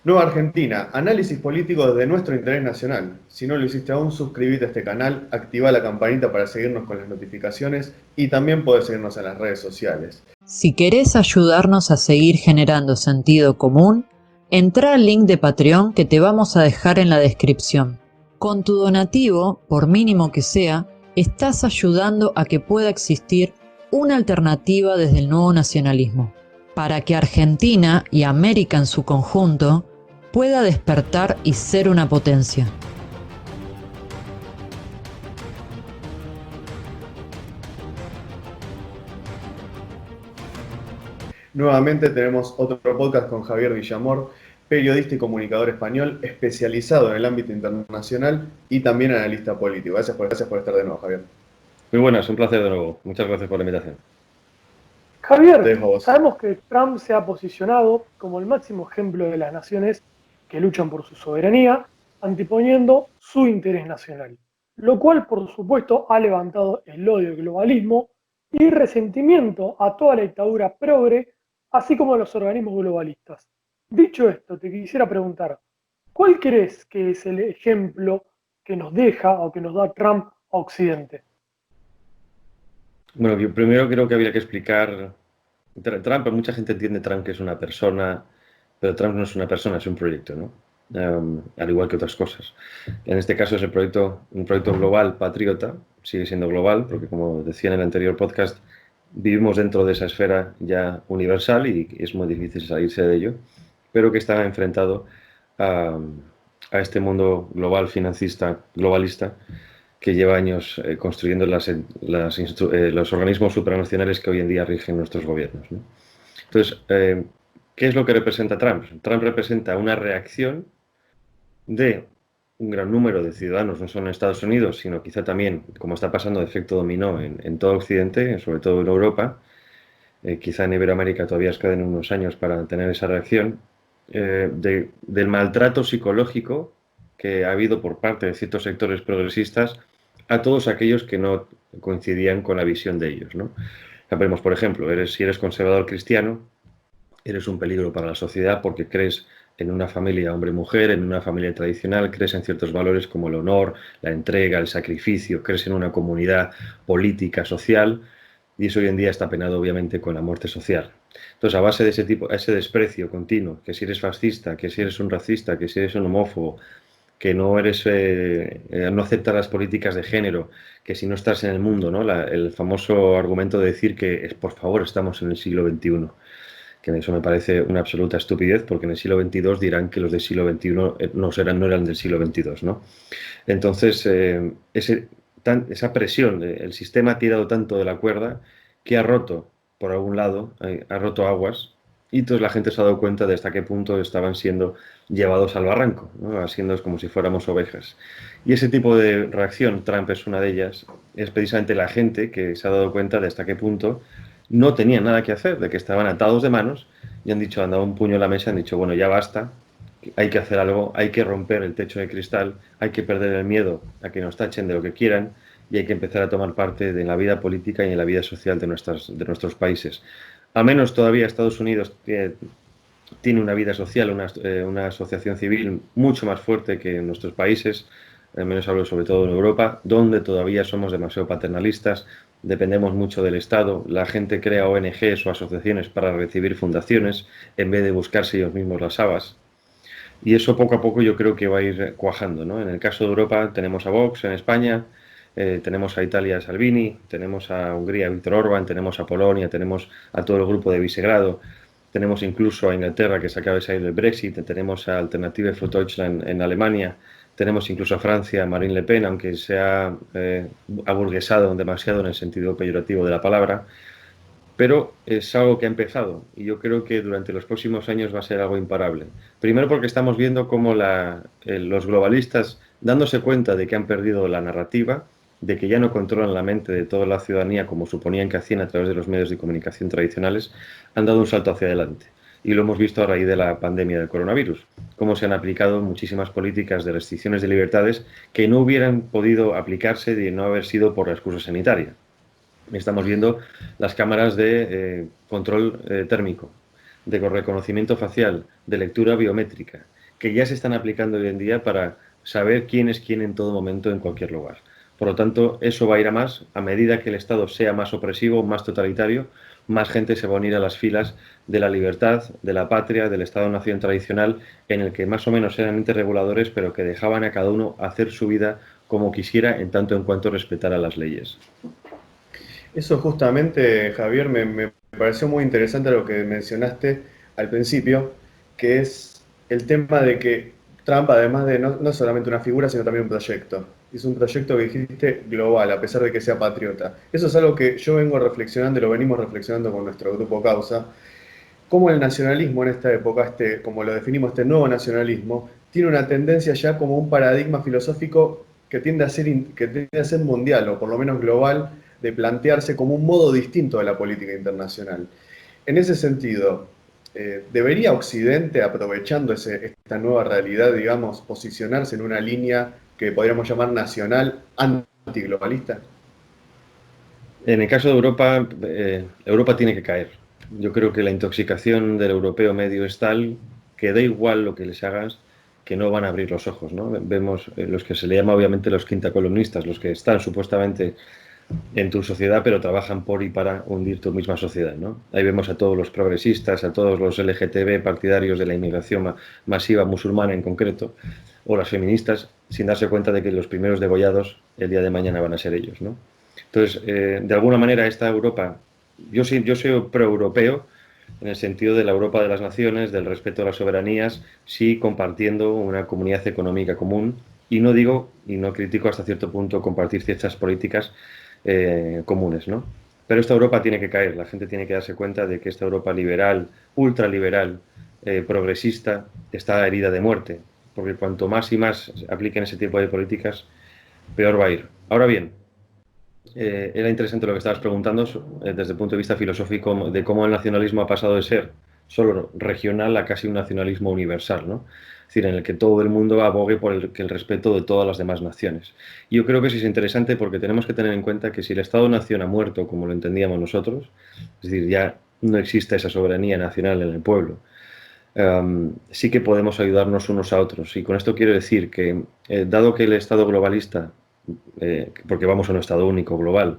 Nueva Argentina, análisis político desde nuestro interés nacional. Si no lo hiciste aún, suscríbete a este canal, activa la campanita para seguirnos con las notificaciones y también podés seguirnos en las redes sociales. Si querés ayudarnos a seguir generando sentido común, entra al link de Patreon que te vamos a dejar en la descripción. Con tu donativo, por mínimo que sea, estás ayudando a que pueda existir una alternativa desde el nuevo nacionalismo, para que Argentina y América en su conjunto pueda despertar y ser una potencia. Nuevamente tenemos otro podcast con Javier Villamor, periodista y comunicador español especializado en el ámbito internacional y también analista político. Gracias por estar de nuevo, Javier. Muy buenas, un placer de nuevo. Muchas gracias por la invitación. Te Javier, dejo a vos. sabemos que Trump se ha posicionado como el máximo ejemplo de las naciones que luchan por su soberanía, anteponiendo su interés nacional, lo cual por supuesto ha levantado el odio al globalismo y resentimiento a toda la dictadura progre, así como a los organismos globalistas. Dicho esto, te quisiera preguntar, ¿cuál crees que es el ejemplo que nos deja o que nos da Trump a Occidente? Bueno, yo primero creo que habría que explicar Trump. Mucha gente entiende Trump que es una persona, pero Trump no es una persona, es un proyecto, ¿no? Al igual que otras cosas. En este caso es un proyecto global patriota, sigue siendo global, porque como decía en el anterior podcast, vivimos dentro de esa esfera ya universal y es muy difícil salirse de ello, pero que está enfrentado a, a este mundo global, financista, globalista, que lleva años construyendo los organismos supranacionales que hoy en día rigen nuestros gobiernos, ¿no? Entonces, ¿qué es lo que representa Trump? Trump representa una reacción de un gran número de ciudadanos, no solo en Estados Unidos, sino quizá también, como está pasando de efecto dominó en todo Occidente, sobre todo en Europa, quizá en Iberoamérica todavía os queden unos años para tener esa reacción, del maltrato psicológico que ha habido por parte de ciertos sectores progresistas a todos aquellos que no coincidían con la visión de ellos, ¿no? Vemos, por ejemplo, si eres conservador cristiano, eres un peligro para la sociedad porque crees en una familia hombre-mujer, en una familia tradicional, crees en ciertos valores como el honor, la entrega, el sacrificio, crees en una comunidad política, social, y eso hoy en día está penado obviamente con la muerte social. Entonces, a base de ese desprecio continuo, que si eres fascista, que si eres un racista, que si eres un homófobo, que no eres, no aceptas las políticas de género, que si no estás en el mundo, ¿no? El famoso argumento de decir que, por favor, estamos en el siglo XXI, que eso me parece una absoluta estupidez, porque en el siglo XXII dirán que los del siglo XXI no eran del siglo XXII, ¿no? Entonces, esa presión, el sistema ha tirado tanto de la cuerda que ha roto, por algún lado, ha roto aguas, y entonces la gente se ha dado cuenta de hasta qué punto estaban siendo llevados al barranco, ¿no? Haciendo como si fuéramos ovejas. Y ese tipo de reacción, Trump es una de ellas, es precisamente la gente que se ha dado cuenta de hasta qué punto no tenían nada que hacer, de que estaban atados de manos y han dicho, han dado un puño a la mesa y han dicho, bueno, ya basta, hay que hacer algo, hay que romper el techo de cristal, hay que perder el miedo a que nos tachen de lo que quieran y hay que empezar a tomar parte de la vida política y en la vida social de nuestros países. Al menos todavía Estados Unidos tiene una vida social, una asociación civil mucho más fuerte que en nuestros países, al menos hablo sobre todo en Europa, donde todavía somos demasiado paternalistas, dependemos mucho del Estado, la gente crea ONGs o asociaciones para recibir fundaciones en vez de buscarse ellos mismos las habas. Y eso poco a poco yo creo que va a ir cuajando, ¿no? En el caso de Europa tenemos a Vox en España, tenemos a Italia a Salvini, tenemos a Hungría a Víctor Orbán, tenemos a Polonia, tenemos a todo el grupo de Visegrado, tenemos incluso a Inglaterra que se acaba de salir del Brexit, tenemos a Alternative für Deutschland en Alemania, tenemos incluso a Francia, a Marine Le Pen, aunque se ha aburguesado demasiado en el sentido peyorativo de la palabra, pero es algo que ha empezado y yo creo que durante los próximos años va a ser algo imparable. Primero porque estamos viendo cómo los globalistas, dándose cuenta de que han perdido la narrativa, de que ya no controlan la mente de toda la ciudadanía como suponían que hacían a través de los medios de comunicación tradicionales, han dado un salto hacia adelante. Y lo hemos visto a raíz de la pandemia del coronavirus, cómo se han aplicado muchísimas políticas de restricciones de libertades que no hubieran podido aplicarse de no haber sido por la excusa sanitaria. Estamos viendo las cámaras de control térmico, de reconocimiento facial, de lectura biométrica. que ya se están aplicando hoy en día para saber quién es quién en todo momento, en cualquier lugar. Por lo tanto, eso va a ir a más. A medida que el Estado sea más opresivo, más totalitario, más gente se va a unir a las filas de la libertad, de la patria, del Estado-nación tradicional, en el que más o menos eran entes reguladores, pero que dejaban a cada uno hacer su vida como quisiera, en tanto en cuanto respetara las leyes. Eso justamente, Javier, me pareció muy interesante lo que mencionaste al principio, que es el tema de que Trump, además de no solamente una figura, sino también un proyecto. Es un proyecto que dijiste global, a pesar de que sea patriota. Eso es algo que yo vengo reflexionando y lo venimos reflexionando con nuestro grupo Causa, cómo el nacionalismo en esta época, como lo definimos, este nuevo nacionalismo, tiene una tendencia ya como un paradigma filosófico que que tiende a ser mundial, o por lo menos global, de plantearse como un modo distinto de la política internacional. En ese sentido, ¿debería Occidente, aprovechando esta nueva realidad, digamos, posicionarse en una línea que podríamos llamar nacional antiglobalista? En el caso de Europa, Europa tiene que caer. Yo creo que la intoxicación del europeo medio es tal que da igual lo que les hagas, que no van a abrir los ojos, ¿no? Vemos los que se le llama obviamente los quintacolumnistas, los que están supuestamente en tu sociedad, pero trabajan por y para hundir tu misma sociedad, ¿no? Ahí vemos a todos los progresistas, a todos los LGTB partidarios de la inmigración masiva musulmana en concreto, o las feministas, sin darse cuenta de que los primeros degollados el día de mañana van a ser ellos, ¿no? Entonces, de alguna manera, esta Europa, yo soy pro-europeo en el sentido de la Europa de las naciones, del respeto a las soberanías, sí compartiendo una comunidad económica común, y no digo, y no critico hasta cierto punto compartir ciertas políticas comunes, ¿no? Pero esta Europa tiene que caer, la gente tiene que darse cuenta de que esta Europa liberal, ultraliberal, progresista, está herida de muerte, porque cuanto más y más apliquen ese tipo de políticas, peor va a ir. Ahora bien, era interesante lo que estabas preguntando desde el punto de vista filosófico de cómo el nacionalismo ha pasado de ser solo regional a casi un nacionalismo universal, ¿no? Es decir, en el que todo el mundo abogue por el respeto de todas las demás naciones. Y yo creo que eso es interesante porque tenemos que tener en cuenta que si el Estado-nación ha muerto como lo entendíamos nosotros, es decir, ya no existe esa soberanía nacional en el pueblo, sí que podemos ayudarnos unos a otros. Y con esto quiero decir que, dado que el Estado globalista, porque vamos a un Estado único global,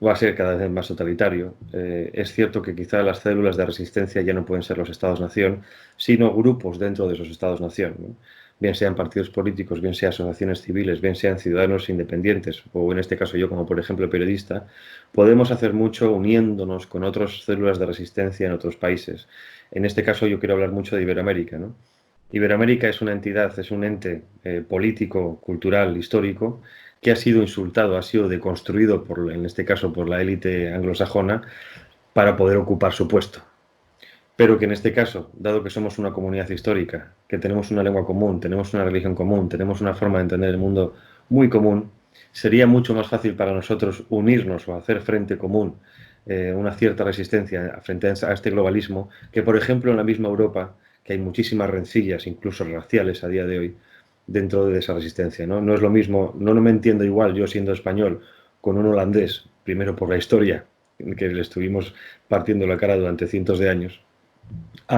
va a ser cada vez más totalitario, es cierto que quizá las células de resistencia ya no pueden ser los Estados-nación, sino grupos dentro de esos Estados-nación, ¿no? Bien sean partidos políticos, bien sean asociaciones civiles, bien sean ciudadanos independientes, o en este caso yo como por ejemplo periodista, podemos hacer mucho uniéndonos con otras células de resistencia en otros países. En este caso yo quiero hablar mucho de Iberoamérica, ¿no? Iberoamérica es una entidad, es un ente político, cultural, histórico, que ha sido insultado, ha sido deconstruido, en este caso por la élite anglosajona, para poder ocupar su puesto. Pero que en este caso, dado que somos una comunidad histórica, que tenemos una lengua común, tenemos una religión común, tenemos una forma de entender el mundo muy común, sería mucho más fácil para nosotros unirnos o hacer frente común, una cierta resistencia frente a este globalismo, que por ejemplo en la misma Europa, que hay muchísimas rencillas, incluso raciales a día de hoy, dentro de esa resistencia, ¿no? No es lo mismo, no me entiendo igual yo siendo español con un holandés, primero por la historia, que le estuvimos partiendo la cara durante cientos de años,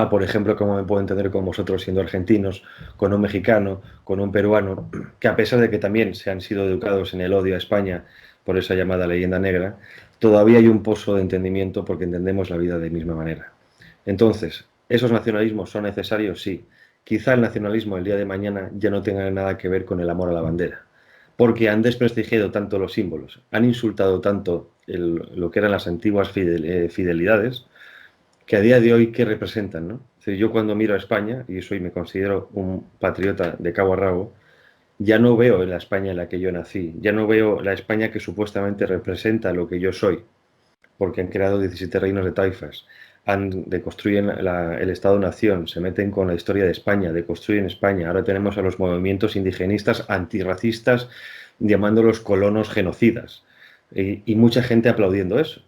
por ejemplo, cómo me puedo entender con vosotros siendo argentinos, con un mexicano, con un peruano, que a pesar de que también se han sido educados en el odio a España por esa llamada leyenda negra, todavía hay un pozo de entendimiento porque entendemos la vida de misma manera. Entonces, ¿esos nacionalismos son necesarios? Sí. Quizá el nacionalismo el día de mañana ya no tenga nada que ver con el amor a la bandera, porque han desprestigiado tanto los símbolos, han insultado tanto lo que eran las antiguas fidelidades, que a día de hoy, ¿qué representan, no? Es decir, yo cuando miro a España, y me considero un patriota de cabo a rabo, ya no veo en la España en la que yo nací, ya no veo la España que supuestamente representa lo que yo soy, porque han creado 17 reinos de taifas, deconstruyen el Estado-nación, se meten con la historia de España, deconstruyen España, ahora tenemos a los movimientos indigenistas antirracistas llamándolos colonos genocidas, y mucha gente aplaudiendo eso.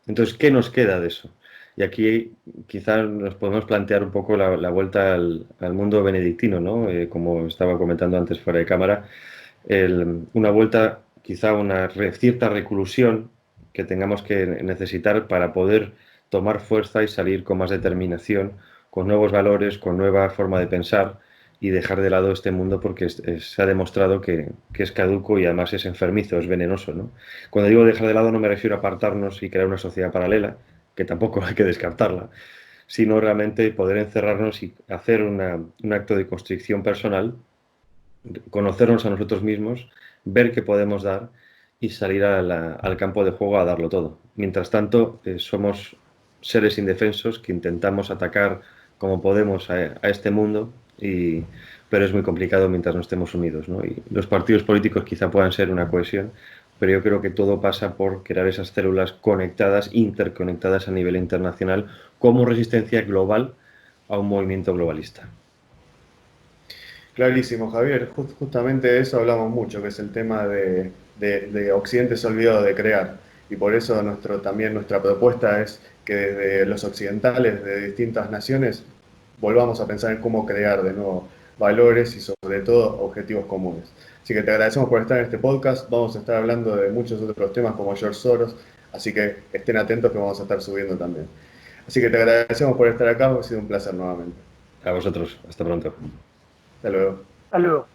Entonces, ¿qué nos queda de eso? Y aquí quizás nos podemos plantear un poco la vuelta al mundo benedictino, ¿no? Como estaba comentando antes fuera de cámara, una vuelta, quizá una cierta reclusión que tengamos que necesitar para poder tomar fuerza y salir con más determinación, con nuevos valores, con nueva forma de pensar, y dejar de lado este mundo porque se ha demostrado que es caduco y además es enfermizo, es venenoso, ¿no? Cuando digo dejar de lado no me refiero a apartarnos y crear una sociedad paralela, que tampoco hay que descartarla, sino realmente poder encerrarnos y hacer un acto de constricción personal, conocernos a nosotros mismos, ver qué podemos dar y salir al campo de juego a darlo todo. Mientras tanto, somos seres indefensos que intentamos atacar como podemos a este mundo, pero es muy complicado mientras no estemos unidos, ¿no? Y los partidos políticos quizá puedan ser una cohesión, pero yo creo que todo pasa por crear esas células conectadas, interconectadas a nivel internacional, como resistencia global a un movimiento globalista. Clarísimo, Javier. Justamente de eso hablamos mucho, que es el tema de Occidente se ha olvidado de crear. Y por eso también nuestra propuesta es que desde los occidentales de distintas naciones volvamos a pensar en cómo crear de nuevo valores y sobre todo objetivos comunes. Así que te agradecemos por estar en este podcast. Vamos a estar hablando de muchos otros temas como George Soros, así que estén atentos que vamos a estar subiendo también. Así que te agradecemos por estar acá, ha sido un placer nuevamente. A vosotros, hasta pronto. Hasta luego. Hasta luego.